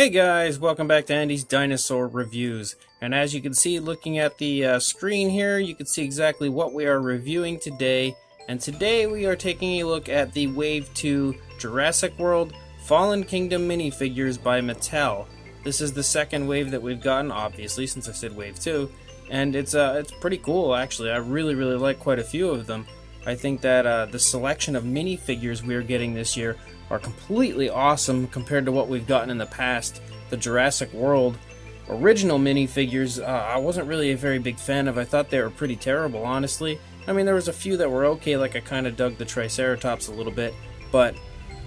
Hey guys, welcome back to Andy's Dinosaur Reviews. And as you can see, looking at the screen here, you can see exactly what we are reviewing today. And today we are taking a look at the Wave 2 Jurassic World Fallen Kingdom minifigures by Mattel. This is the second wave that we've gotten, obviously, since I said Wave 2. And it's pretty cool, actually. I really like quite a few of them. I think that the selection of minifigures we are getting this year are completely awesome compared to what we've gotten in the past. The Jurassic World original minifigures, I wasn't really a very big fan of. I thought they were pretty terrible, honestly. I mean, there was a few that were okay, like I kind of dug the Triceratops a little bit, but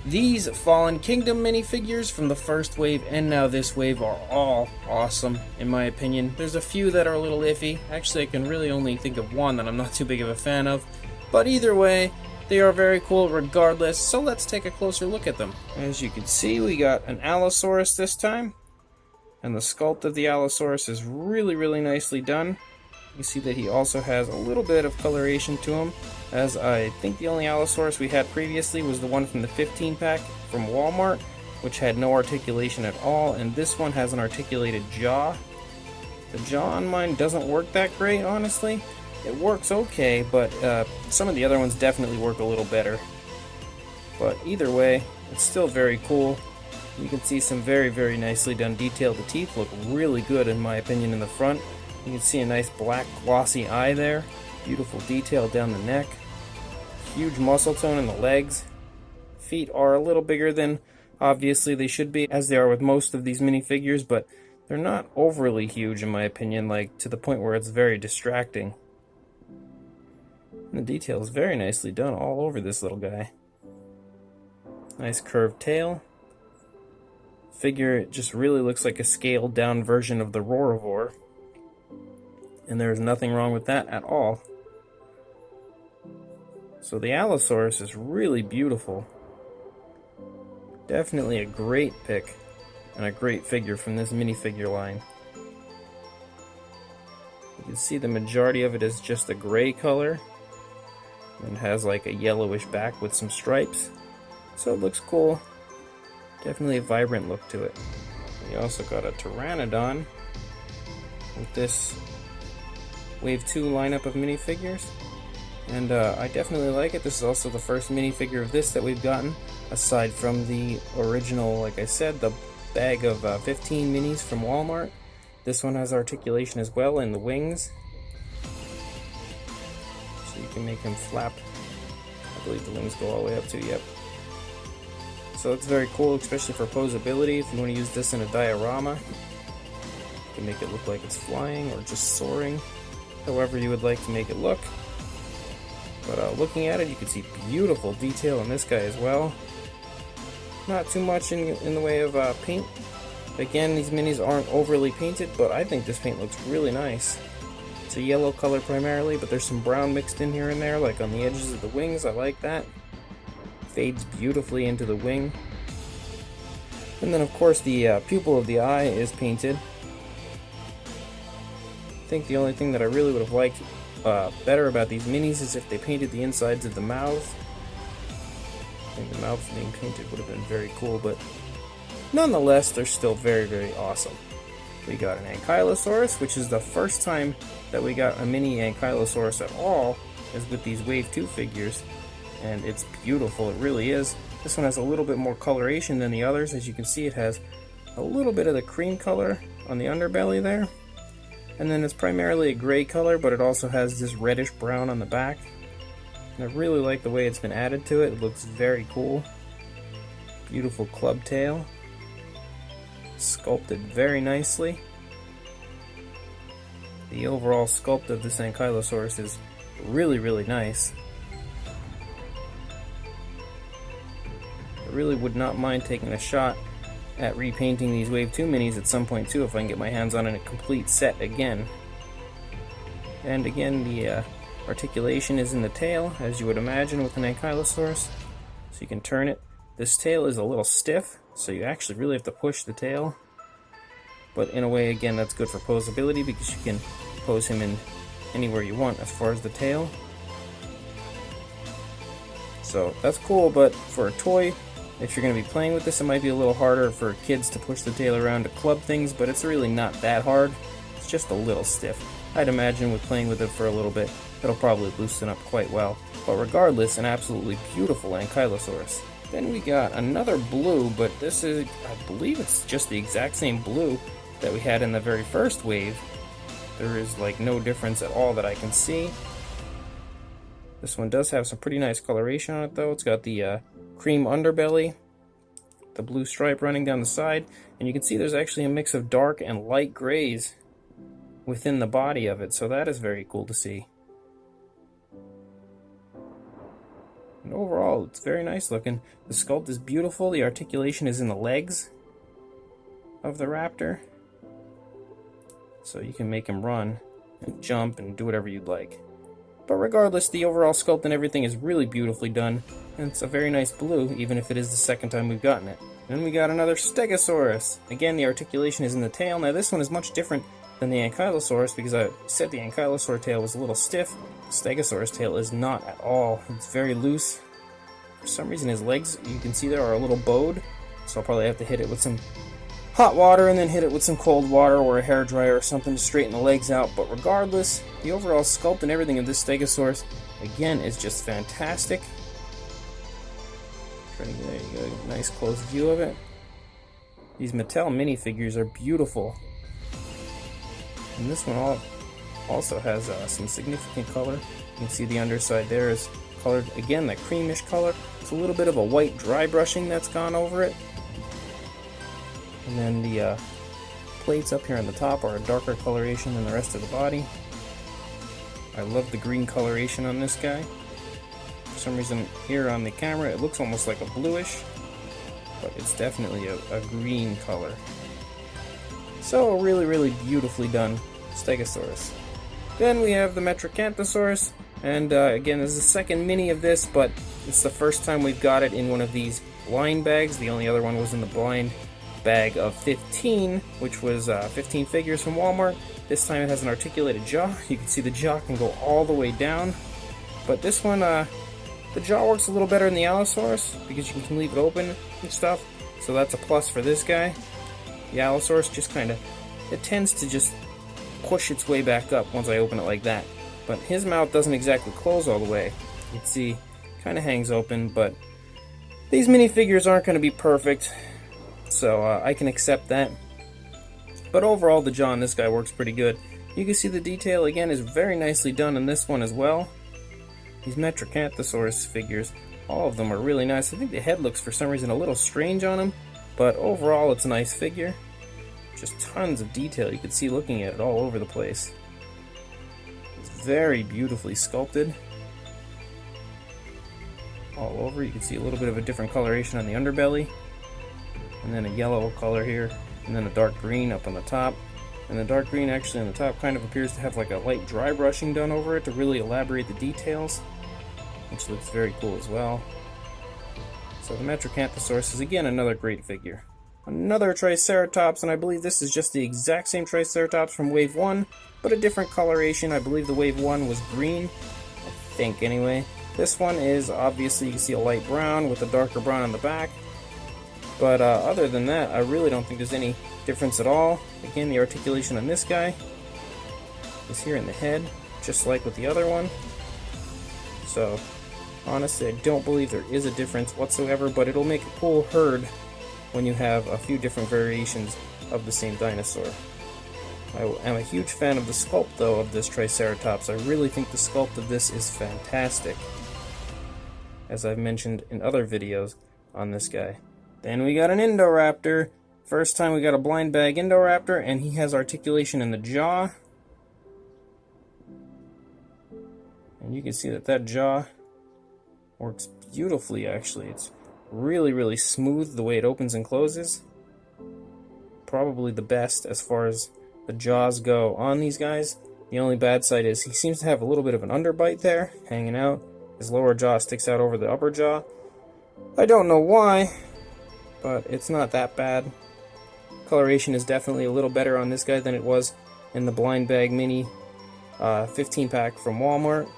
these Fallen Kingdom minifigures from the first wave and now this wave are all awesome, in my opinion. There's a few that are a little iffy. Actually, I can really only think of one that I'm not too big of a fan of, but either way, they are very cool regardless, so let's take a closer look at them. As you can see, we got an Allosaurus this time, and the sculpt of the Allosaurus is really nicely done. You see that he also has a little bit of coloration to him, as I think the only Allosaurus we had previously was the one from the 15 pack from Walmart, which had no articulation at all, and this one has an articulated jaw. The jaw on mine doesn't work that great, honestly. It works okay, but some of the other ones definitely work a little better. But either way, it's still very cool. You can see some very nicely done detail. The teeth look really good, in my opinion, in the front. You can see a nice black glossy eye there. Beautiful detail down the neck. Huge muscle tone in the legs. Feet are a little bigger than obviously they should be, as they are with most of these minifigures, but they're not overly huge, in my opinion, like to the point where it's very distracting. The detail is very nicely done all over this little guy. Nice curved tail. Figure, it just really looks like a scaled down version of the Roarivore. And there's nothing wrong with that at all. So the Allosaurus is really beautiful. Definitely a great pick and a great figure from this minifigure line. You can see the majority of it is just a gray color. And has like a yellowish back with some stripes, so it looks cool. Definitely a vibrant look to it. We also got a Pteranodon with this Wave 2 lineup of minifigures, and I definitely like it. This is also the first minifigure of this that we've gotten, aside from the original, like I said, the bag of 15 minis from Walmart. This one has articulation as well in the wings. You can make him flap. I believe the wings go all the way up to, yep. So it's very cool, especially for posability. If you want to use this in a diorama, you can make it look like it's flying or just soaring, however you would like to make it look. But looking at it, you can see beautiful detail in this guy as well. Not too much in the way of paint. Again, these minis aren't overly painted, but I think this paint looks really nice. It's a yellow color primarily, but there's some brown mixed in here and there, like on the edges of the wings. I like that. Fades beautifully into the wing. And then of course the pupil of the eye is painted. I think the only thing that I really would have liked better about these minis is if they painted the insides of the mouth. I think the mouth being painted would have been very cool, but nonetheless, they're still very awesome. We got an Ankylosaurus, which is the first time that we got a mini Ankylosaurus at all, is with these Wave 2 figures, and it's beautiful, it really is. This one has a little bit more coloration than the others. As you can see, it has a little bit of the cream color on the underbelly there, and then it's primarily a gray color, but it also has this reddish brown on the back. And I really like the way it's been added to it. It looks very cool. Beautiful club tail. Sculpted very nicely. The overall sculpt of this Ankylosaurus is really nice. I really would not mind taking a shot at repainting these Wave 2 minis at some point too, if I can get my hands on a complete set again. And again, the articulation is in the tail, as you would imagine with an Ankylosaurus. So you can turn it. This tail is a little stiff, so you actually really have to push the tail. But in a way, again, that's good for posability because you can pose him in anywhere you want as far as the tail. So that's cool, but for a toy, If you're going to be playing with this, it might be a little harder for kids to push the tail around to club things, but it's really not that hard. It's just a little stiff. I'd imagine with playing with it for a little bit, it'll probably loosen up quite well. But regardless, an absolutely beautiful Ankylosaurus. Then we got another blue, but this is, I believe it's just the exact same blue that we had in the very first wave. There is like no difference at all that I can see. This one does have some pretty nice coloration on it though. It's got the cream underbelly, the blue stripe running down the side, and you can see there's actually a mix of dark and light grays within the body of it, so that is very cool to see. And overall, it's very nice looking. The sculpt is beautiful. The articulation is in the legs of the raptor. So you can make him run and jump and do whatever you'd like. But regardless, the overall sculpt and everything is really beautifully done. And it's a very nice blue, even if it is the second time we've gotten it. Then we got another Stegosaurus. Again, the articulation is in the tail. Now this one is much different than the Ankylosaurus because I said the Ankylosaur tail was a little stiff. The Stegosaurus tail is not at all. It's very loose. For some reason his legs, you can see there, are a little bowed. So I'll probably have to hit it with some hot water and then hit it with some cold water or a hairdryer or something to straighten the legs out. But regardless, the overall sculpt and everything of this Stegosaurus, again, is just fantastic. There you go, nice close view of it. These Mattel minifigures are beautiful. And this one also has some significant color. You can see the underside there is colored, again, that creamish color. It's a little bit of a white dry brushing that's gone over it. And then the plates up here on the top are a darker coloration than the rest of the body. I love the green coloration on this guy. For some reason here on the camera it looks almost like a bluish, but it's definitely a green color. So a really, really beautifully done Stegosaurus. Then we have the Metracanthosaurus, and again, this is the second mini of this, but it's the first time we've got it in one of these blind bags. The only other one was in the blind bag of 15, which was 15 figures from Walmart. This time it has an articulated jaw. You can see the jaw can go all the way down, but this one, the jaw works a little better than the Allosaurus because you can leave it open and stuff, so that's a plus for this guy. The Allosaurus just kind of, it tends to just push its way back up once I open it like that, but his mouth doesn't exactly close all the way. You can see, kind of hangs open, but these minifigures aren't going to be perfect, so I can accept that. But overall, the jaw on this guy works pretty good. You can see the detail, again, is very nicely done in this one as well. These Metracanthosaurus figures, all of them are really nice. I think the head looks, for some reason, a little strange on him, but overall, it's a nice figure. Just tons of detail you can see looking at it all over the place. It's very beautifully sculpted. All over, you can see a little bit of a different coloration on the underbelly, and then a yellow color here, and then a dark green up on the top. And the dark green actually on the top kind of appears to have like a light dry brushing done over it to really elaborate the details, which looks very cool as well. So the Metracanthosaurus is again another great figure. Another Triceratops, and I believe this is just the exact same Triceratops from Wave 1, but a different coloration. I believe the Wave 1 was green, I think anyway. This one is, obviously, you can see a light brown with a darker brown on the back. But other than that, I really don't think there's any difference at all. Again, the articulation on this guy is here in the head, just like with the other one. So, honestly, I don't believe there is a difference whatsoever, but it'll make a cool herd when you have a few different variations of the same dinosaur. I am a huge fan of the sculpt, though, of this Triceratops. I really think the sculpt of this is fantastic, as I've mentioned in other videos on this guy. Then we got an Indoraptor. First time we got a blind bag Indoraptor, and he has articulation in the jaw. And you can see that that jaw works beautifully, actually. It's really, really smooth the way it opens and closes. Probably the best as far as the jaws go on these guys. The only bad side is he seems to have a little bit of an underbite there, hanging out. His lower jaw sticks out over the upper jaw. I don't know why, but it's not that bad. Coloration is definitely a little better on this guy than it was in the blind bag mini 15 pack from Walmart.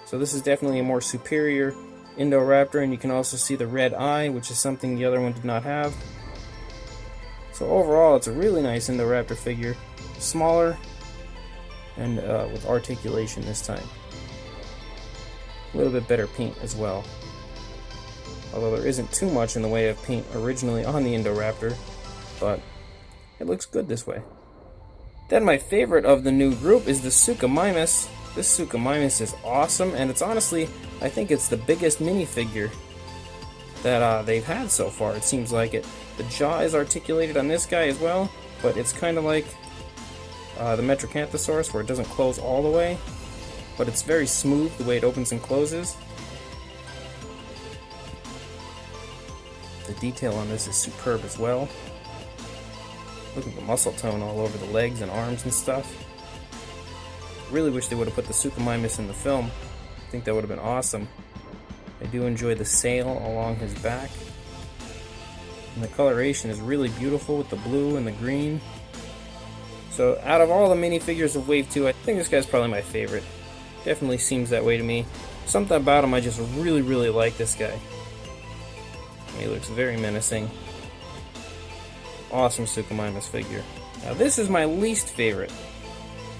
So this is definitely a more superior Indoraptor, and you can also see the red eye, which is something the other one did not have. So overall, it's a really nice Indoraptor figure. Smaller, and with articulation this time. A little bit better paint as well. Although there isn't too much in the way of paint originally on the Indoraptor, but it looks good this way. Then my favorite of the new group is the Suchomimus. This Suchomimus is awesome, and it's honestly, I think it's the biggest minifigure that they've had so far. It seems like it. The jaw is articulated on this guy as well, but it's kind of like the Metracanthosaurus, where it doesn't close all the way, but it's very smooth the way it opens and closes. The detail on this is superb as well. Look at the muscle tone all over the legs and arms and stuff. Really wish they would have put the Suchomimus in the film. I think that would have been awesome. I do enjoy the sail along his back. And the coloration is really beautiful with the blue and the green. So out of all the minifigures of Wave 2, I think this guy's probably my favorite. Definitely seems that way to me. Something about him, I just really like this guy. He looks very menacing. Awesome Suchomimus figure. Now this is my least favorite,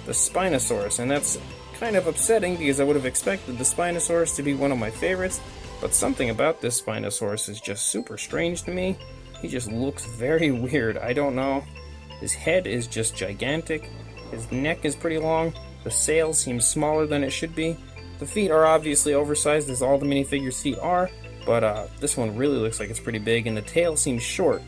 the Spinosaurus, and that's kind of upsetting because I would have expected the Spinosaurus to be one of my favorites, but something about this Spinosaurus is just super strange to me. He just looks very weird. I don't know. His head is just gigantic. His neck is pretty long. The sail seems smaller than it should be. The feet are obviously oversized, as all the minifigures' feet are, but this one really looks like it's pretty big, and the tail seems short.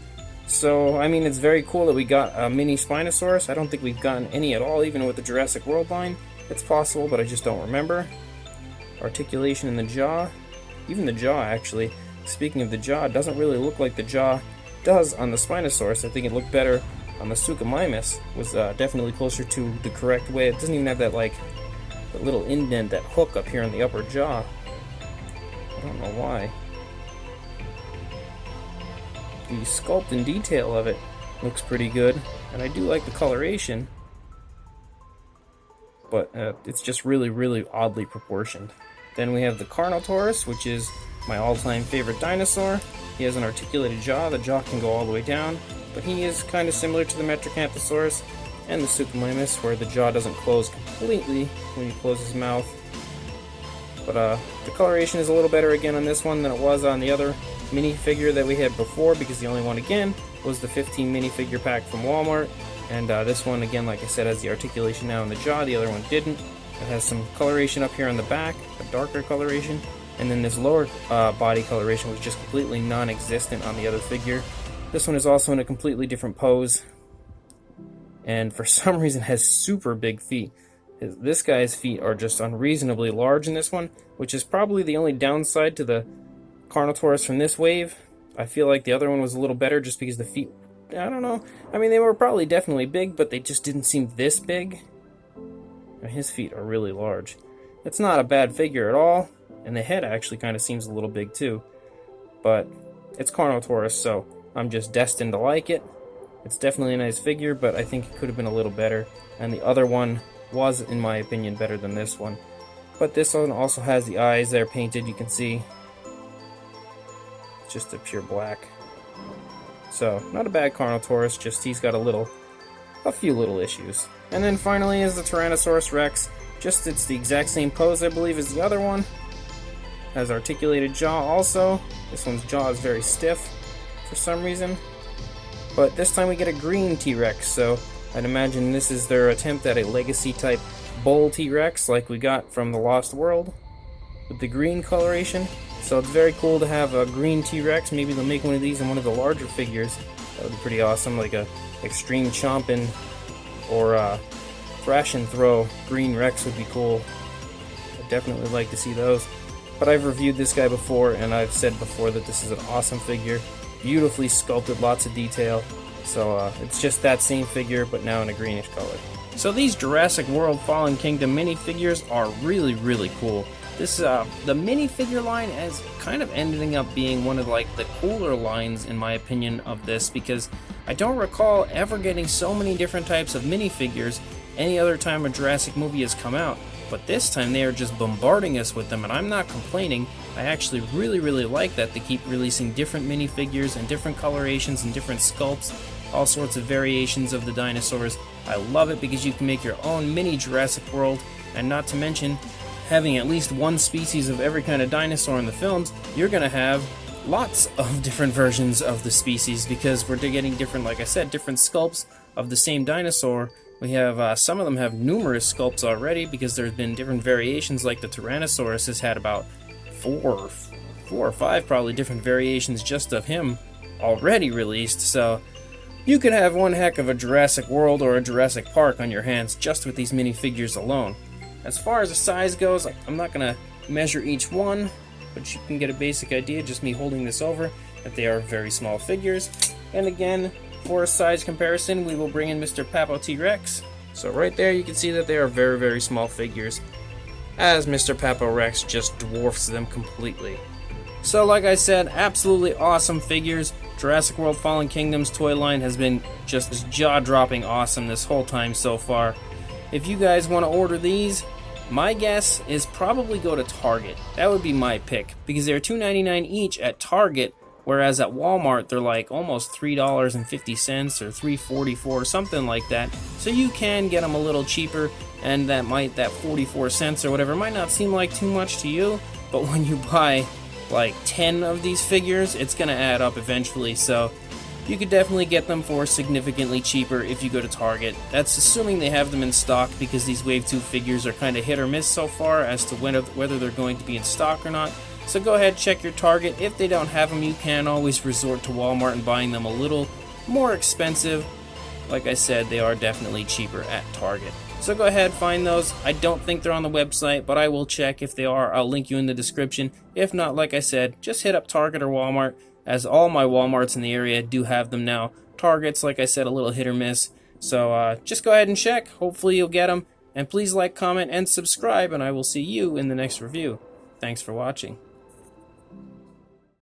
So, I mean, it's very cool that we got a mini Spinosaurus. I don't think we've gotten any at all, even with the Jurassic World line. It's possible, but I just don't remember. Articulation in the jaw. Even the jaw, actually. Speaking of the jaw, it doesn't really look like the jaw does on the Spinosaurus. I think it looked better on the Suchomimus. Was definitely closer to the correct way. It doesn't even have that, like, that little indent, that hook up here in the upper jaw. I don't know why. The sculpt and detail of it looks pretty good, and I do like the coloration, but it's just really oddly proportioned. Then we have the Carnal Taurus, which is my all-time favorite dinosaur. He has an articulated jaw. The jaw can go all the way down, but he is kind of similar to the Metracanthosaurus and the Suchomimus, where the jaw doesn't close completely when you close his mouth. But the coloration is a little better again on this one than it was on the other minifigure that we had before, because the only one again was the 15 minifigure pack from Walmart, and this one again, like I said, has the articulation now in the jaw. The other one didn't. It has some coloration up here on the back, a darker coloration, and then this lower body coloration was just completely non-existent on the other figure. This one is also in a completely different pose, and for some reason has super big feet. This guy's feet are just unreasonably large in this one, which is probably the only downside to the Carnal Taurus from this wave. I feel like the other one was a little better just because the feet, I don't know. I mean, they were probably definitely big, but they just didn't seem this big. And his feet are really large. It's not a bad figure at all, and the head actually kind of seems a little big too. But it's Carnal Taurus, so I'm just destined to like it. It's definitely a nice figure, but I think it could have been a little better. And the other one was, in my opinion, better than this one. But this one also has the eyes there painted, you can see. It's just a pure black. So, not a bad Carnal Taurus, just he's got a few little issues. And then finally is the Tyrannosaurus Rex. Just it's the exact same pose, I believe, as the other one. Has articulated jaw also. This one's jaw is very stiff for some reason. But this time we get a green T-Rex, so I'd imagine this is their attempt at a legacy type bull T-Rex like we got from the Lost World with the green coloration. So it's very cool to have a green T-Rex. Maybe they'll make one of these in one of the larger figures. That would be pretty awesome, like a extreme chomping or thrash and throw green Rex would be cool. I'd definitely like to see those. But I've reviewed this guy before, and I've said before that this is an awesome figure. Beautifully sculpted, lots of detail. So it's just that same figure, but now in a greenish color. So these Jurassic World Fallen Kingdom minifigures are really cool. This the minifigure line is kind of ending up being one of like the cooler lines in my opinion of this, because I don't recall ever getting so many different types of minifigures any other time a Jurassic movie has come out. But this time they are just bombarding us with them, and I'm not complaining. I actually really like that they keep releasing different minifigures and different colorations and different sculpts, all sorts of variations of the dinosaurs. I love it because you can make your own mini Jurassic World, and not to mention having at least one species of every kind of dinosaur in the films, you're going to have lots of different versions of the species because we're getting different, like I said, different sculpts of the same dinosaur. We have, some of them have numerous sculpts already because there's been different variations, like the Tyrannosaurus has had about four or five probably different variations just of him already released. So you could have one heck of a Jurassic World or a Jurassic Park on your hands just with these minifigures alone. As far as the size goes, I'm not going to measure each one, but you can get a basic idea just me holding this over that they are very small figures. And again, for a size comparison, we will bring in Mr. Papo T-Rex. So right there you can see that they are very small figures, as Mr. Papo Rex just dwarfs them completely. So like I said, absolutely awesome figures. Jurassic World Fallen Kingdoms toy line has been just jaw-dropping awesome this whole time so far. If you guys want to order these, my guess is probably go to Target. That would be my pick, because they're $2.99 each at Target, whereas at Walmart they're like almost $3.50 or $3.44, something like that. So you can get them a little cheaper, and that 44 cents or whatever might not seem like too much to you, but when you buy like 10 of these figures, it's gonna add up eventually. So you could definitely get them for significantly cheaper if you go to Target. That's assuming they have them in stock, because these Wave 2 figures are kind of hit or miss so far as to whether they're going to be in stock or not. So go ahead, check your Target. If they don't have them, you can always resort to Walmart and buying them a little more expensive. Like I said, they are definitely cheaper at Target. So go ahead, find those. I don't think they're on the website, but I will check. If they are, I'll link you in the description. If not, like I said, just hit up Target or Walmart, as all my Walmarts in the area do have them now. Target's, like I said, a little hit or miss. So just go ahead and check. Hopefully you'll get them. And please like, comment, and subscribe, and I will see you in the next review. Thanks for watching.